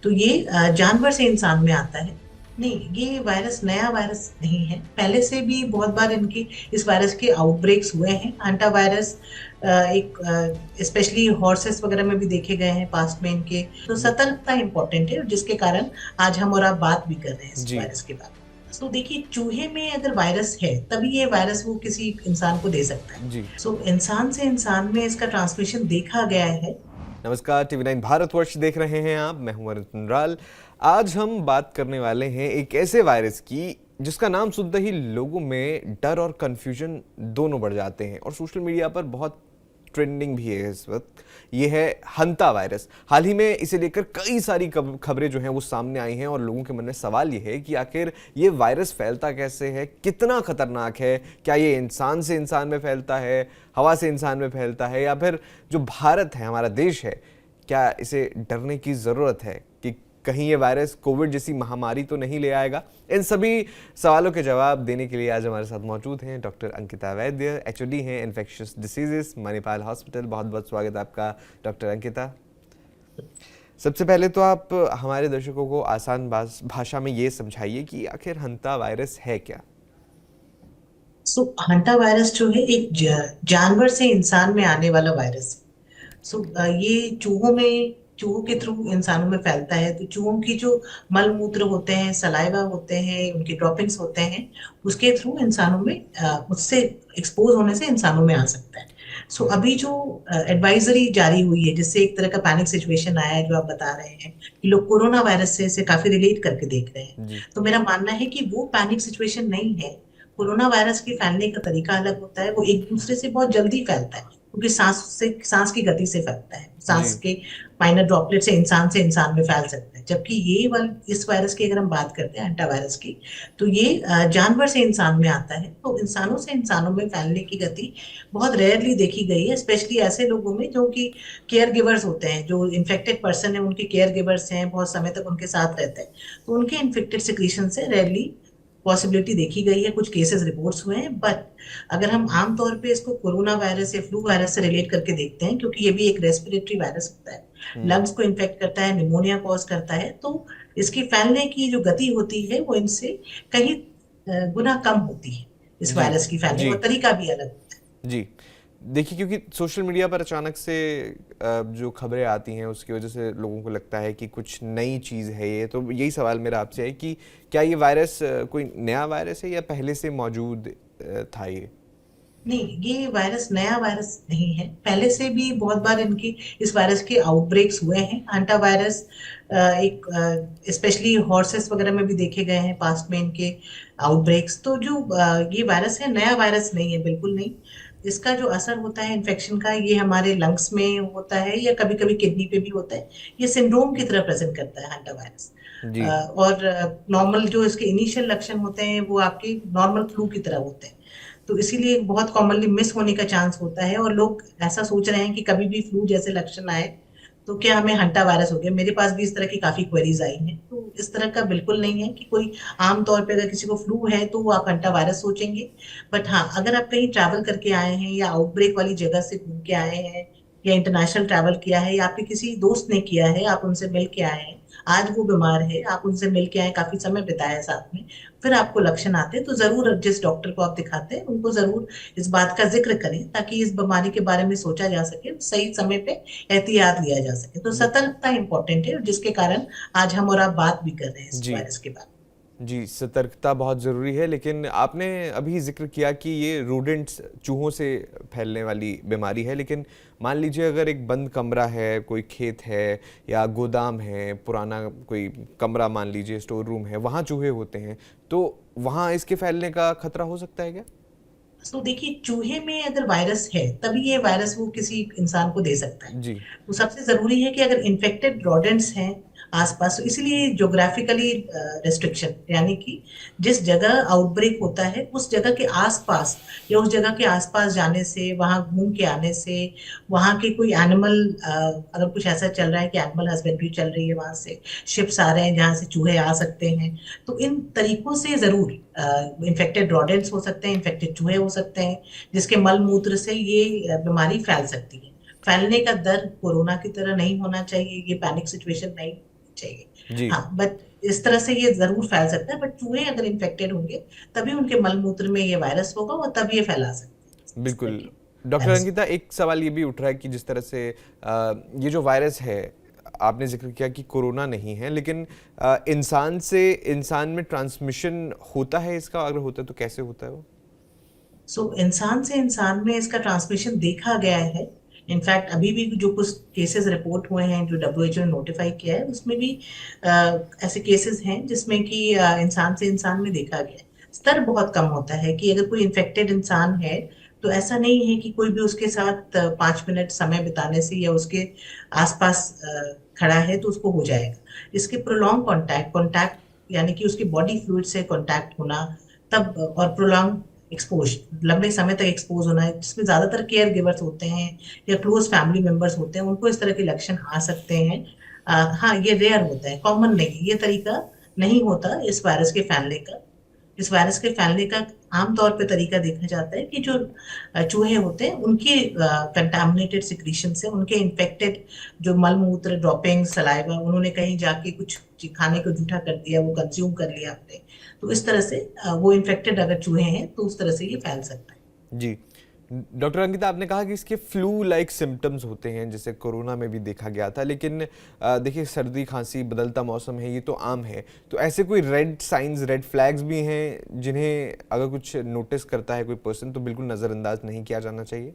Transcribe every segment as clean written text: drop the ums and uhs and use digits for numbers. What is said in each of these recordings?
तो ये जानवर से इंसान में आता है। नहीं, ये वायरस नया वायरस नहीं है। पहले से भी बहुत बार इनकी इस वायरस के आउटब्रेक्स हुए हैं। हंटा वायरस एक स्पेशली हॉर्सेस वगैरह में भी देखे गए हैं पास्ट में इनके। तो जी। सतर्कता इंपॉर्टेंट है, जिसके कारण आज हम और आप बात भी कर रहे हैं इस जी। वायरस के बारे में। तो देखिए, चूहे में अगर वायरस है तभी ये वायरस वो किसी इंसान को दे सकता है। जी। सो इंसान से इंसान में इसका ट्रांसमिशन देखा गया है। नमस्कार, टीवी 9 भारतवर्ष देख रहे हैं आप। मैं हूं अरुण कुंद्राल। आज हम बात करने वाले हैं एक ऐसे वायरस की जिसका नाम सुनते ही लोगों में डर और कंफ्यूजन दोनों बढ़ जाते हैं और सोशल मीडिया पर बहुत ट्रेंडिंग भी है इस वक्त। ये है हंता वायरस। हाल ही में इसे लेकर कई सारी खबरें जो हैं वो सामने आई हैं और लोगों के मन में सवाल ये है कि आखिर ये वायरस फैलता कैसे है, कितना खतरनाक है, क्या ये इंसान से इंसान में फैलता है, हवा से इंसान में फैलता है, या फिर जो भारत है, हमारा देश है, क्या इसे डरने की ज़रूरत है कि कहीं ये वायरस कोविड जैसी महामारी तो नहीं ले आएगा। इन सभी सवालों के जवाब देने के लिए आज हमारे साथ मौजूद हैं डॉक्टर अंकिता वैद्य, एचओडी हैं इन्फेक्शियस डिसीजेस, मणिपाल हॉस्पिटल। बहुत बहुत स्वागत है आपका डॉक्टर अंकिता। सबसे पहले तो आप हमारे दर्शकों को आसान भाषा में ये समझाइए कि आखिर हंता वायरस है क्या। सो हंटा वायरस जो है एक जानवर से इंसान में आने वाला वायरस है। सो ये चूहों के थ्रू इंसानों में फैलता है। तो चूहों की जो मल मूत्र होते हैं, सलाइवा होते हैं, उनके ड्रॉपिंग्स होते हैं, उसके थ्रू इंसानों में उससे एक्सपोज होने से इंसानों में आ सकता है। सो अभी जो एडवाइजरी जारी हुई है, जिससे एक तरह का पैनिक सिचुएशन आया है, जो आप बता रहे हैं कि लोग कोरोना वायरस से इसे काफी रिलेट करके देख रहे हैं। जी। तो मेरा मानना है कि वो पैनिक सिचुएशन नहीं है। कोरोना वायरस के फैलने का तरीका अलग होता है। वो एक दूसरे से बहुत जल्दी फैलता है, क्योंकि सांस की गति से फैलता है। सांस जी। के माइनर ड्रॉपलेट से इंसान में फैल सकता है। जबकि इस वायरस की अगर हम बात करते हैं, एंटा वायरस की, तो ये जानवर से इंसान में आता है। तो इंसानों से इंसानों में फैलने की गति बहुत रेयरली देखी गई है, स्पेशली ऐसे लोगों में जो कि केयर गिवर्स होते हैं। जो इन्फेक्टेड पर्सन है, उनके केयर गिवर्स हैं, बहुत समय तक उनके साथ रहते हैं, तो उनके इन्फेक्टेड सिक्रीशन से रेयरली पॉसिबिलिटी देखी गई है। कुछ केसेस रिपोर्ट्स हुए हैं, बट अगर हम आम तौर पे इसको कोरोना वायरस या फ्लू वायरस से रिलेट करके देखते हैं, क्योंकि ये भी एक रेस्पिरेटरी वायरस होता है, हम्म। लंग्स को इन्फेक्ट करता है, निमोनिया कॉज करता है, तो इसकी फैलने की जो गति होती है वो इनसे कहीं गुना कम होती है। इस जी। वायरस की फैलने जी। का तरीका भी अलग होता है। जी। देखिए, क्योंकि सोशल मीडिया पर अचानक से जो खबरें आती हैं उसकी वजह से लोगों को लगता है कि कुछ नई चीज़ है ये। तो यही सवाल मेरा आपसे है कि क्या ये वायरस कोई नया वायरस है या पहले से मौजूद था ये। नहीं, ये वायरस नया वायरस नहीं है। पहले से भी बहुत बार इनकी इस वायरस के आउटब्रेक्स हुए हैं। हंटा वायरस एक स्पेशली हॉर्सेस वगैरह में भी देखे गए हैं पास्ट में इनके आउटब्रेक्स। तो जो ये वायरस है, नया वायरस नहीं है, बिल्कुल नहीं। इसका जो असर होता है इन्फेक्शन का, ये हमारे लंग्स में होता है या कभी कभी किडनी पे भी होता है। ये सिंड्रोम की तरह प्रेजेंट करता है हंटा वायरस। जी। और नॉर्मल जो इसके इनिशियल लक्षण होते हैं वो आपके नॉर्मल फ्लू की तरह होते हैं। तो इसीलिए बहुत कॉमनली मिस होने का चांस होता है, और लोग ऐसा सोच रहे हैं कि कभी भी फ्लू जैसे लक्षण आए तो क्या हमें हंटा वायरस हो गया। मेरे पास भी इस तरह की काफी क्वेरीज आई हैं। तो इस तरह का बिल्कुल नहीं है कि कोई आम तौर पे अगर किसी को फ्लू है तो वो आप हंटा वायरस सोचेंगे। बट हाँ, अगर आप कहीं ट्रैवल करके आए हैं या आउटब्रेक वाली जगह से घूम के आए हैं, या इंटरनेशनल ट्रैवल किया है, या आपके किसी दोस्त ने किया है, आप उनसे मिल के आए हैं, आज वो बीमार है, आप उनसे मिल के आए, काफी समय बिताया साथ में, फिर आपको लक्षण आते हैं, तो जरूर जिस डॉक्टर को आप दिखाते हैं उनको जरूर इस बात का जिक्र करें, ताकि इस बीमारी के बारे में सोचा जा सके, सही समय पे एहतियात लिया जा सके। तो सतर्कता इंपॉर्टेंट है, जिसके कारण आज हम और आप बात भी कर रहे हैं इस जी। वायरस के बारे जी, सतर्कता बहुत ज़रूरी है, लेकिन आपने अभी ज़िक्र किया कि ये रोडेंट्स, चूहों से फैलने वाली बीमारी है। लेकिन मान लीजिए अगर एक बंद कमरा है, कोई खेत है या गोदाम है, पुराना कोई कमरा मान लीजिए, स्टोर रूम है, वहाँ चूहे होते हैं, तो वहाँ इसके फैलने का खतरा हो सकता है क्या? में। तो देखिए, चूहे में अगर वायरस है तभी ये वायरस वो किसी इंसान को दे सकता है। जी। तो सबसे जरूरी है कि अगर इन्फेक्टेड रॉडेंट्स हैं आसपास, तो इसलिए ज्योग्राफिकली रेस्ट्रिक्शन, यानी कि जिस जगह आउटब्रेक होता है उस जगह के आसपास, या उस जगह के आसपास जाने से, वहां घूम के आने से, वहां के कोई एनिमल, अगर कुछ ऐसा चल रहा है कि एनिमल हस्बेंड्री चल रही है, वहां से शिप्स आ रहे हैं जहां से चूहे आ सकते हैं, तो इन तरीकों से जरूर इन्फेक्टेड रॉडेंट्स हो सकते हैं, इन्फेक्टेड चूहे हो सकते हैं, जिसके मल मूत्र से ये बीमारी फैल सकती है। फैलने का दर कोरोना की तरह नहीं होना चाहिए, ये पैनिक सिचुएशन नहीं। चाहिए। जी। हाँ, बट इस तरह से ये जरूर फैल सकता है, बट चूहे अगर इन्फेक्टेड होंगे तभी उनके मल मूत्र में ये वायरस होगा और तब ये फैला सकते हैं इस तरह बिल्कुल। के डॉक्टर वायरस। अंकिता, एक सवाल ये भी उठ रहा है कि जिस तरह से ये जो वायरस है, आपने जिक्र किया कि कोरोना नहीं है, लेकिन इंसान से इंसान में ट्रांसमिशन होता है इसका? अगर होता है तो कैसे होता है वो? इंसान से इंसान में इसका ट्रांसमिशन देखा गया है। इनफैक्ट अभी भी जो कुछ केसेस रिपोर्ट हुए हैं जो डब्ल्यूएचओ ने नोटिफाई किया है उसमें भी ऐसे केसेस हैं जिसमें कि इंसान से इंसान में देखा गया है। स्तर बहुत कम होता है कि अगर कोई इन्फेक्टेड इंसान है तो ऐसा नहीं है कि कोई भी उसके साथ 5 मिनट समय बिताने से या उसके आसपास खड़ा है तो उसको हो जाएगा। इसके प्रोलॉन्ग कॉन्टैक्ट कॉन्टैक्ट यानी कि उसकी बॉडी फ्लूइड से कॉन्टैक्ट होना, तब और प्रोलॉन्ग एक्सपोज, लंबे समय तक एक्सपोज होना है, जिसमें ज्यादातर केयर गिवर्स होते हैं या क्लोज फैमिली मेंबर्स होते हैं, उनको इस तरह के लक्षण आ सकते हैं। हाँ, ये रेयर होता है, कॉमन नहीं, ये तरीका नहीं होता इस वायरस के फैलने का। इस वायरस के फैलने का आमतौर पे तरीका देखा जाता है कि जो चूहे होते हैं उनकी कंटामिनेटेड सिक्रीशन से, उनके इन्फेक्टेड जो मल मूत्र ड्रॉपिंग सलाइवा, उन्होंने कहीं जाके कुछ खाने को जूठा कर दिया, वो कंज्यूम कर लिया आपने, तो इस तरह से वो इन्फेक्टेड अगर चूहे हैं तो उस तरह से ये फैल सकता है। जी। डॉक्टर अंकिता, आपने कहा कि इसके फ्लू लाइक सिम्टम्स होते हैं, जैसे कोरोना में भी देखा गया था, लेकिन देखिए सर्दी खांसी, बदलता मौसम है, ये तो आम है। तो ऐसे कोई रेड साइंस, रेड फ्लैग्स भी हैं जिन्हें अगर कुछ नोटिस करता है कोई पर्सन तो बिल्कुल नज़रअंदाज नहीं किया जाना चाहिए?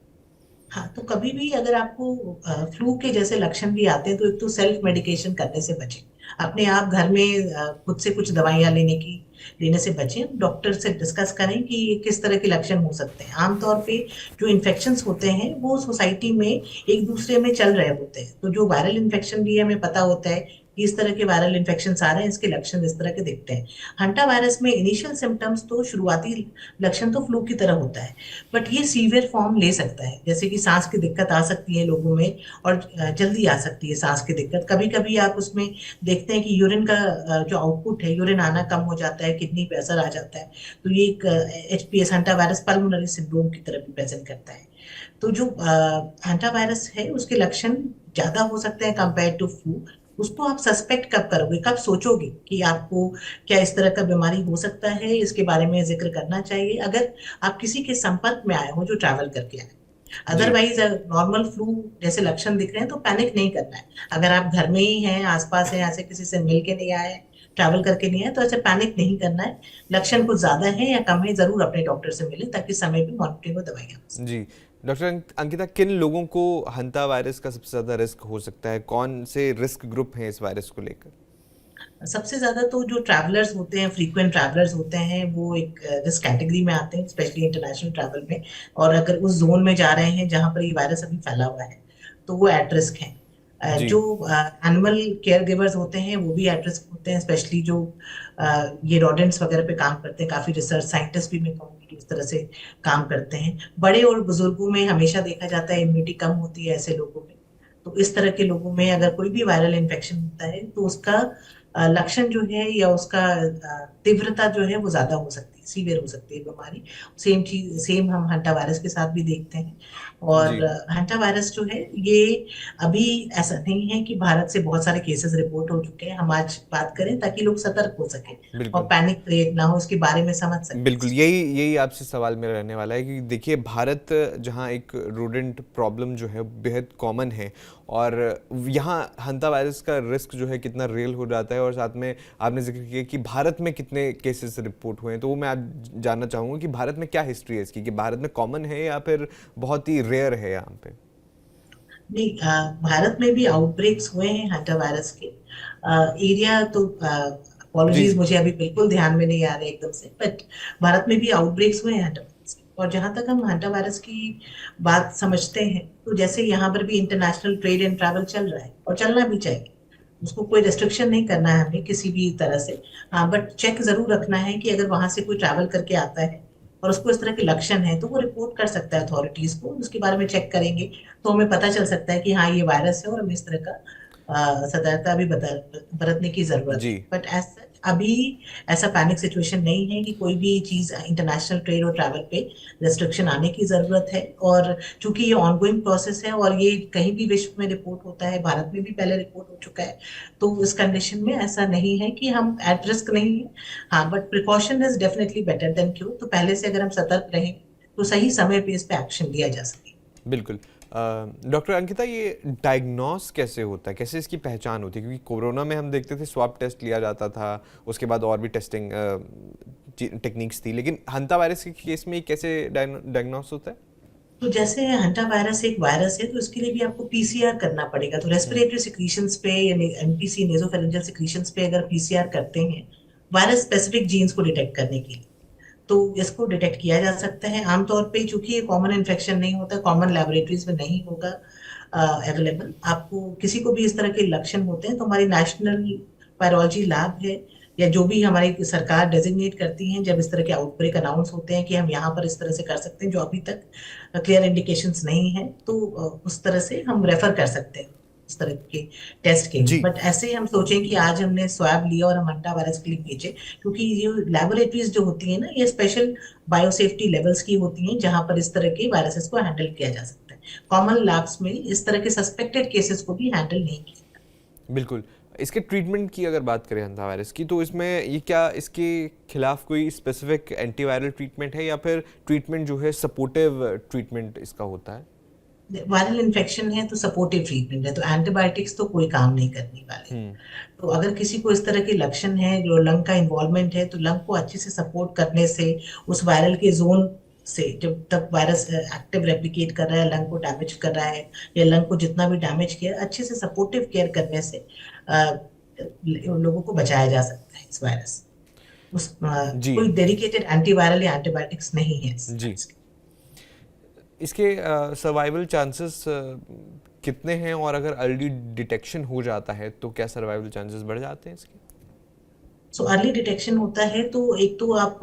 हाँ, तो कभी भी अगर आपको फ्लू के जैसे लक्षण भी आते हैं तो एक तो सेल्फ मेडिकेशन करने से बचें। अपने आप घर में खुद से कुछ दवाइयाँ लेने से बचें। डॉक्टर से डिस्कस करें कि ये किस तरह के लक्षण हो सकते हैं। आमतौर पे जो इन्फेक्शंस होते हैं वो सोसाइटी में एक दूसरे में चल रहे होते हैं, तो जो वायरल इन्फेक्शन भी हमें पता होता है कि इस तरह के वायरल इन्फेक्शन आ रहे हैं, इसके लक्षण इस तरह के दिखते हैं। हंटा वायरस में इनिशियल सिम्टम्स तो शुरुआती लक्षण तो फ्लू की तरह होता है, बट ये सीवियर फॉर्म ले सकता है, जैसे कि सांस की दिक्कत आ सकती है लोगों में, और जल्दी आ सकती है सांस की दिक्कत। कभी कभी आप उसमें देखते हैं कि यूरिन का जो आउटपुट है, यूरिन आना कम हो जाता है, किडनी पे असर आ जाता है। तो ये एक HPS hanta virus pulmonary syndrome की तरह भी प्रेजेंट करता है। तो जो हंटा वायरस है उसके लक्षण ज्यादा हो सकते हैं कंपेयर टू फ्लू। उसको आप सस्पेक्ट कब करोगे, कब सोचोगे कि आपको क्या इस तरह का बीमारी हो सकता है, इसके बारे में जिक्र करना चाहिए अगर आप किसी के संपर्क में आए हो जो ट्रैवल करके आए। जी। अदरवाइज नॉर्मल फ्लू जैसे लक्षण दिख रहे हैं तो पैनिक नहीं करना है। अगर आप घर में ही हैं, आसपास हैं, ऐसे किसी से मिल के नहीं आए, ट्रैवल करके नहीं आए, तो ऐसे पैनिक नहीं करना है। लक्षण कुछ ज्यादा है या कम है, जरूर अपने डॉक्टर से मिलें ताकि समय पे मॉनिटरिंग और दवाइयाँ हो सकें। जी। डॉक्टर अंकिता, किन लोगों को हंता वायरस का सबसे ज़्यादा रिस्क हो सकता है? कौन से रिस्क ग्रुप हैं इस वायरस को लेकर? सबसे ज्यादा तो जो ट्रैवलर्स होते हैं, फ्रीक्वेंट ट्रैवलर्स होते हैं, वो एक रिस्क कैटेगरी में आते हैं, स्पेशली इंटरनेशनल ट्रैवल में। और अगर उस जोन में जा रहे हैं जहां पर ये वायरस अभी फैला हुआ है तो वो एट रिस्क हैं। जी। जो एनिमल केयर गिवर्स होते हैं वो भी एट रिस्क होते हैं, स्पेशली जो ये रोडेंट्स वगैरह पे काम करते हैं। काफी रिसर्च साइंटिस्ट भी मैं कहूँगी कि उस तरह से काम करते हैं। बड़े और बुजुर्गों में हमेशा देखा जाता है इम्यूनिटी कम होती है ऐसे लोगों में। तो इस तरह के लोगों में अगर कोई भी वायरल इन्फेक्शन होता है तो उसका लक्षण जो है या उसका तीव्रता जो है वो ज्यादा हो सकती है, सीवियर हो सकती है बीमारी। सेम चीज, सेम हम हंटा वायरस के साथ भी देखते हैं। जी। और हंटा वायरस जो है ये अभी ऐसा नहीं है कि भारत से बहुत सारे केसेस रिपोर्ट हो चुके हैं। हम आज बात करें ताकि लोग सतर्क हो सके और बिल्कुल। पैनिक क्रिएट ना हो, इसके बारे में समझ सके। बिल्कुल, यही यही आपसे सवाल मेरा रहने वाला है कि देखिए, भारत जहाँ एक रोडेंट प्रॉब्लम जो है बेहद कॉमन है, और यहाँ हंता वायरस का रिस्क जो है कितना रियल हो जाता है, और साथ में आपने जिक्र किया कि भारत में कितने केसेस रिपोर्ट हुए हैं, तो वो मैं आज जानना चाहूँगा कि भारत में क्या हिस्ट्री है इसकी, कि भारत में कॉमन है या फिर बहुत ही रेयर है यहाँ पे? नहीं, भारत में भी आउटब्रेक्स हुए हैं हंटा वायरस के। एरिया तो जी। अपॉलॉजीज, मुझे अभी बिल्कुल ध्यान में नहीं आ रहे एकदम से, बट भारत में भी आउटब्रेक्स हुए हैं हंटा वायरस के। और जहां तक हम हंटा वायरस की बात समझते हैं तो जैसे यहाँ पर भी इंटरनेशनल ट्रेड एंड ट्रैवल चल रहा है और चलना भी चाहिए, उसको कोई रेस्ट्रिक्शन नहीं करना है हमें किसी भी तरह से। हाँ, बट चेक जरूर रखना है कि अगर वहां से कोई ट्रैवल करके आता है और उसको इस तरह के लक्षण है तो वो रिपोर्ट कर सकता है अथॉरिटीज को। उसके बारे में चेक करेंगे तो हमें पता चल सकता है कि हाँ ये वायरस है और हमें इस तरह का सतर्कता भी बरतने की जरूरत जी। है। बट एज सच अभी ऐसा पैनिक सिचुएशन नहीं है कि कोई भी चीज इंटरनेशनल ट्रेड और ट्रैवल पे रेस्ट्रिक्शन आने की जरूरत है। और चूंकि ये ऑनगोइंग प्रोसेस है और ये कहीं भी विश्व में रिपोर्ट होता है, भारत में भी पहले रिपोर्ट हो चुका है, तो इस कंडीशन में ऐसा नहीं है कि हम एट रिस्क नहीं है। हाँ, but precaution is definitely better than cure. तो पहले से अगर हम सतर्क रहें तो सही समय पे इस पे एक्शन लिया जा सके। बिल्कुल। डॉक्टर अंकिता, ये डायग्नोस कैसे होता है, कैसे इसकी पहचान होती है? क्योंकि कोरोना में हम देखते थे स्वाब टेस्ट लिया जाता था, उसके बाद और भी टेस्टिंग टेक्निक्स थी, लेकिन हंता वायरस के केस में ये कैसे डायग्नोस होता है? तो जैसे हंटा वायरस एक वायरस है, तो इसके लिए भी आपको पीसीआर करना पड़ेगा। तो रेस्पिरेटरी सिक्रीशंस पे या एनपीसी नेसोफेरेंजियल सिक्रीशंस पे अगर पीसीआर करते हैं वायरस स्पेसिफिक जीन्स को डिटेक्ट करने के लिए, तो इसको डिटेक्ट किया जा सकता है। आमतौर पे चूंकि ये कॉमन इन्फेक्शन नहीं होता, कॉमन लेबोरेटरीज में नहीं होगा अवेलेबल, आपको किसी को भी इस तरह के लक्षण होते हैं तो हमारी नेशनल वायरोलॉजी लैब है या जो भी हमारी सरकार डेजिग्नेट करती है, जब इस तरह के आउटब्रेक अनाउंस होते हैं कि हम यहाँ पर इस तरह से कर सकते हैं जो अभी तक क्लियर इंडिकेशंस नहीं है, तो उस तरह से हम रेफर कर सकते हैं इस तरह के टेस्ट के लिए। जी। बट ऐसे ही हम सोचें कि आज हमने स्वैब लिया और हम हंटा वायरस के लिए भेजे, क्योंकि ये लेबोरेटरीज जो होती है ना, ये स्पेशल बायोसेफ्टी लेवल्स की होती हैं जहां पर इस तरह के वायरसेस को हैंडल किया जा सकता है। कॉमन लैब्स में इस तरह के सस्पेक्टेड केसेस को भी हैंडल नहीं किया। बिल्कुल। इसके ट्रीटमेंट की अगर बात करें हंता वायरस की, तो इसमें ये क्या इसके खिलाफ कोई स्पेसिफिक एंटीवायरल ट्रीटमेंट है, या फिर ट्रीटमेंट जो है सपोर्टिव ट्रीटमेंट इसका होता है? वायरल इन्फेक्शन है तो सपोर्टिव ट्रीटमेंट है, तो एंटीबायोटिक्स तो कोई काम नहीं करने वाले। हम्म। तो अगर किसी को इस तरह के लक्षण है, जो लंग का इन्वॉल्वमेंट है, तो लंग को अच्छे से सपोर्ट करने से, उस वायरल के जोन से, जब तक वायरस एक्टिव रेप्लिकेट कर रहा है, लंग को डैमेज कर रहा है या लंग को जितना भी डैमेज किया, अच्छे से सपोर्टिव केयर करने से लोगों को बचाया जा सकता है इस वायरस। जी। कोई डेडिकेटेड एंटीवायरल या एंटीबायोटिक्स नहीं है इस जी। वायरस के। इसके सर्वाइवल चांसेस कितने हैं, और अगर अर्ली डिटेक्शन हो जाता है तो क्या सर्वाइवल चांसेस बढ़ जाते हैं इसके? सो अर्ली डिटेक्शन होता है तो एक तो आप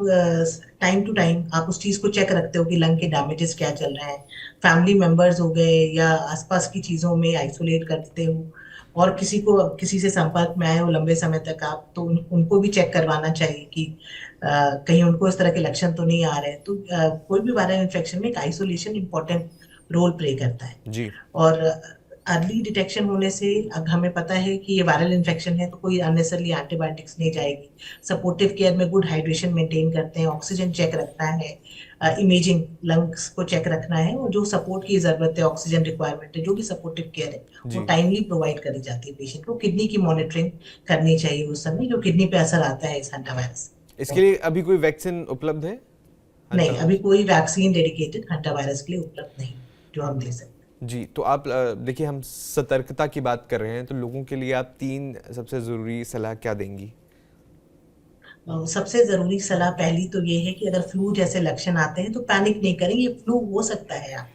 टाइम टू टाइम आप उस चीज को चेक रखते हो कि लंग के डैमेजेस क्या चल रहे हैं, फैमिली मेंबर्स हो गए या आसपास की चीजों में आइसोलेट करते हो, और किसी को किसी से संपर्क में आए हो लंबे समय तक आप, तो उनको भी चेक करवाना चाहिए कि कहीं उनको इस तरह के लक्षण तो नहीं आ रहे हैं। तो कोई भी वायरल इन्फेक्शन में एक आइसोलेशन इंपॉर्टेंट रोल प्ले करता है। जी। और अर्ली डिटेक्शन होने से अब हमें पता है कि ये वायरल इन्फेक्शन है, तो कोई अननेसेसरली एंटीबायोटिक्स नहीं जाएगी। सपोर्टिव केयर में गुड हाइड्रेशन मेंटेन करते हैं, ऑक्सीजन चेक रखना है, इमेजिंग लंग्स को चेक रखना है, और जो सपोर्ट की जरूरत है, ऑक्सीजन रिक्वायरमेंट है, जो भी सपोर्टिव केयर है वो जी। टाइमली प्रोवाइड करी जाती है पेशेंट को। किडनी की मॉनिटरिंग करनी चाहिए उस समय जो किडनी पे असर आता है इस हंटा वायरस। इसके लिए अभी कोई वैक्सीन उपलब्ध है हंता नहीं, अभी वायरस? कोई वैक्सीन डेडिकेटेड हंटा वायरस के लिए उपलब्ध नहीं जो हम दे सकते। जी। तो आप देखिए, हम सतर्कता की बात कर रहे हैं, तो लोगों के लिए आप 3 सबसे ज़रूरी सलाह क्या देंगी? सबसे जरूरी सलाह पहली तो ये है कि अगर फ्लू जैसे लक्षण आते हैं तो पैनिक नहीं करें, ये फ्लू हो सकता है आप।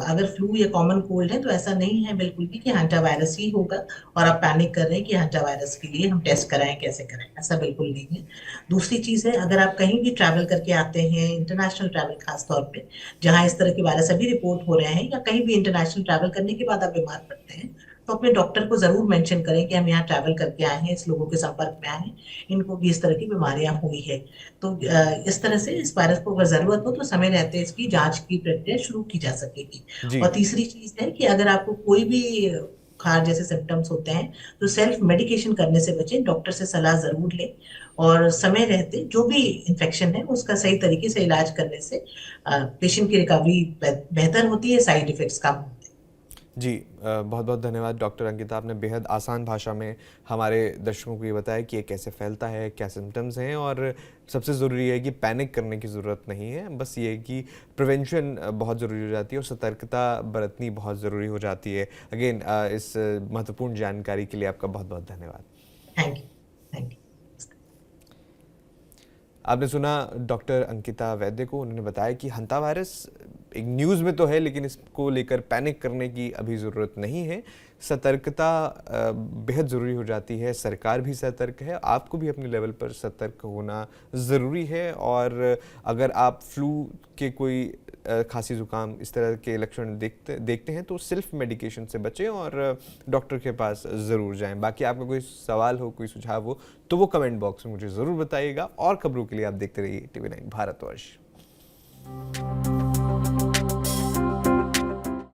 अगर फ्लू या कॉमन कोल्ड है तो ऐसा नहीं है बिल्कुल भी कि हंटा वायरस ही होगा और आप पैनिक कर रहे हैं कि हंटा वायरस के लिए हम टेस्ट कराएं, कैसे कराएं, ऐसा बिल्कुल नहीं है। दूसरी चीज है, अगर आप कहीं भी ट्रैवल करके आते हैं, इंटरनेशनल ट्रैवल खास तौर पे, जहां इस तरह के वायरस अभी रिपोर्ट हो रहे हैं, या कहीं भी इंटरनेशनल ट्रैवल करने के बाद आप बीमार पड़ते हैं, तो अपने डॉक्टर को जरूर मेंशन करें कि हम यहाँ ट्रैवल करके आए हैं, इस लोगों के संपर्क में आए हैं, इनको भी इस तरह की बीमारियां हुई है। तो इस तरह से इस वायरस को अगर जरूरत हो तो समय रहते इसकी जांच की प्रक्रिया शुरू की जा सकेगी। जी। और तीसरी चीज है कि अगर आपको कोई भी बुखार जैसे सिम्टम्स होते हैं तो सेल्फ मेडिकेशन करने से बचें, डॉक्टर से सलाह जरूर लें, और समय रहते जो भी इन्फेक्शन है उसका सही तरीके से इलाज करने से पेशेंट की रिकवरी बेहतर होती है, साइड इफेक्ट्स कम होते हैं। जी। बहुत बहुत धन्यवाद डॉक्टर अंकिता, आपने बेहद आसान भाषा में हमारे दर्शकों को ये बताया कि ये कैसे फैलता है, क्या सिम्टम्स हैं, और सबसे ज़रूरी है कि पैनिक करने की ज़रूरत नहीं है। बस ये है कि प्रिवेंशन बहुत ज़रूरी हो जाती है और सतर्कता बरतनी बहुत ज़रूरी हो जाती है। अगेन, इस महत्वपूर्ण जानकारी के लिए आपका बहुत बहुत धन्यवाद। Thank you. Thank you. आपने सुना डॉक्टर अंकिता वैद्य को। उन्होंने बताया कि हंता वायरस एक न्यूज़ में तो है, लेकिन इसको लेकर पैनिक करने की अभी ज़रूरत नहीं है। सतर्कता बेहद ज़रूरी हो जाती है, सरकार भी सतर्क है, आपको भी अपने लेवल पर सतर्क होना ज़रूरी है। और अगर आप फ्लू के कोई खांसी ज़ुकाम इस तरह के लक्षण देखते हैं तो सेल्फ मेडिकेशन से बचें और डॉक्टर के पास ज़रूर जाएं। बाकी आपका कोई सवाल हो, कोई सुझाव हो तो वो कमेंट बॉक्स में मुझे ज़रूर बताइएगा। और खबरों के लिए आप देखते रहिए TV9 भारतवर्ष।